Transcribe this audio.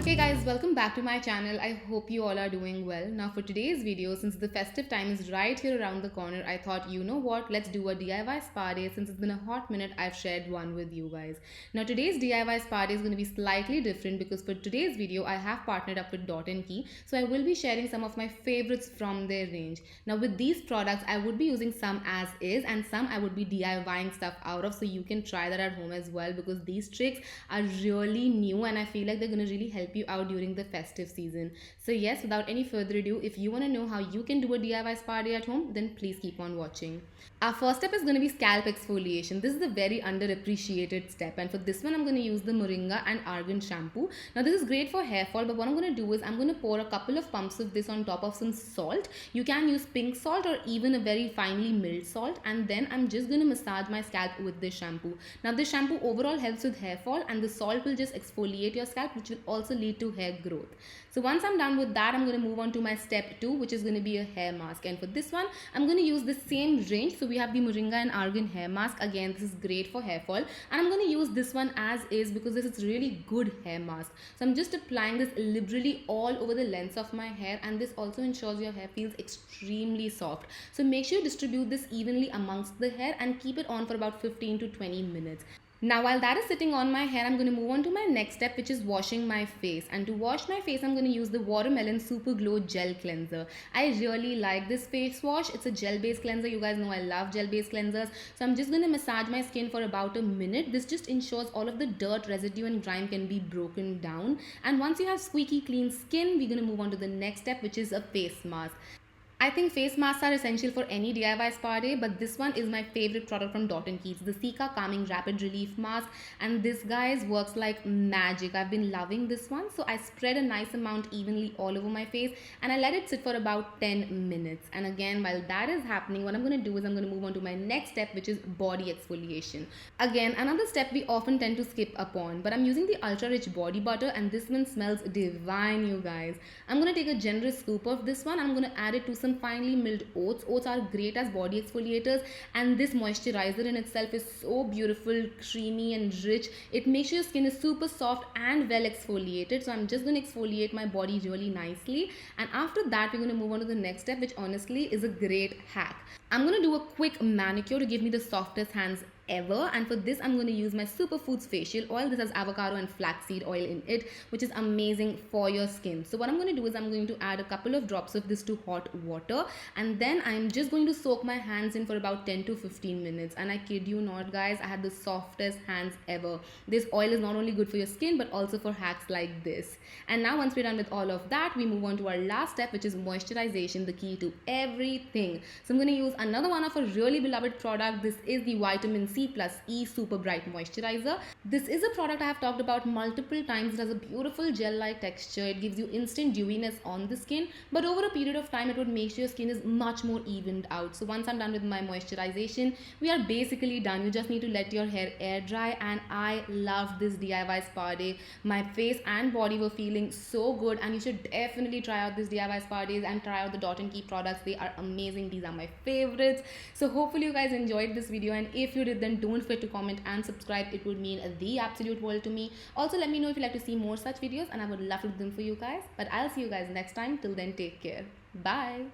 Hey guys, welcome back to my channel. I hope you all are doing well. Now for today's video, since the festive time is right here around the corner, I thought, you know what, let's do a DIY spa day. Since it's been a hot minute, I've shared one with you guys. Now today's DIY spa day is going to be slightly different because for today's video, I have partnered up with Dot & Key. So I will be sharing some of my favorites from their range. Now with these products, I would be using some as is and some I would be DIYing stuff out of, so you can try that at home as well, because these tricks are really new and I feel like they're going to really help you out during the festive season. So yes, without any further ado, if you want to know how you can do a DIY spa day at home, then please keep on watching. Our first step is going to be scalp exfoliation. This is a very underappreciated step, and for this one I'm going to use the Moringa and Argan shampoo. Now this is great for hair fall, but what I'm going to do is I'm going to pour a couple of pumps of this on top of some salt. You can use pink salt or even a very finely milled salt, and then I'm just going to massage my scalp with this shampoo. Now this shampoo overall helps with hair fall, and the salt will just exfoliate your scalp, which will also lead to hair growth. So once I'm done with that, I'm going to move on to my step 2, which is going to be a hair mask, and for this one I'm going to use the same range. So we have the Moringa and Argan hair mask. Again, this is great for hair fall, and I'm going to use this one as is because this is really good hair mask. So I'm just applying this liberally all over the length of my hair, and this also ensures your hair feels extremely soft. So make sure you distribute this evenly amongst the hair and keep it on for about 15 to 20 minutes. Now while that is sitting on my hair, I'm going to move on to my next step, which is washing my face. And to wash my face, I'm going to use the Watermelon Super Glow Gel Cleanser. I really like this face wash. It's a gel based cleanser. You guys know I love gel based cleansers. So I'm just going to massage my skin for about a minute. This just ensures all of the dirt, residue and grime can be broken down. And once you have squeaky clean skin, we're going to move on to the next step, which is a face mask. I think face masks are essential for any DIY spa day, but this one is my favorite product from Dot & Key. It's the Sika Calming Rapid Relief Mask, and this guys works like magic. I've been loving this one. So I spread a nice amount evenly all over my face and I let it sit for about 10 minutes. And again, while that is happening, what I'm going to do is I'm going to move on to my next step, which is body exfoliation. Again, another step we often tend to skip upon, but I'm using the Ultra Rich Body Butter, and this one smells divine, you guys. I'm going to take a generous scoop of this one. I'm going to add it to some finely milled oats. Oats are great as body exfoliators, and this moisturizer in itself is so beautiful, creamy and rich. It makes sure your skin is super soft and well exfoliated. So I'm just going to exfoliate my body really nicely, and after that we're going to move on to the next step, which honestly is a great hack. I'm going to do a quick manicure to give me the softest hands ever, and for this I'm going to use my Superfoods facial oil. This has avocado and flaxseed oil in it, which is amazing for your skin. So what I'm going to do is I'm going to add a couple of drops of this to hot water, and then I'm just going to soak my hands in for about 10 to 15 minutes. And I kid you not, guys, I had the softest hands ever. This oil is not only good for your skin but also for hacks like this. And now once we're done with all of that, we move on to our last step, which is moisturization, the key to everything. So I'm going to use another one of a really beloved product. This is the Vitamin C plus E Super Bright Moisturizer. This is a product I have talked about multiple times. It has a beautiful gel-like texture. It gives you instant dewiness on the skin, but over a period of time it would make sure your skin is much more evened out. So once I'm done with my moisturization, we are basically done. You just need to let your hair air dry, and I loved this DIY spa day. My face and body were feeling so good, and you should definitely try out this DIY spa days and try out the Dot & Key products. They are amazing. These are my favorites. So hopefully you guys enjoyed this video, and if you did, then don't forget to comment and subscribe. It would mean the absolute world to me. Also, let me know if you'd like to see more such videos, and I would love to do them for you guys. But I'll see you guys next time. Till then, take care. Bye.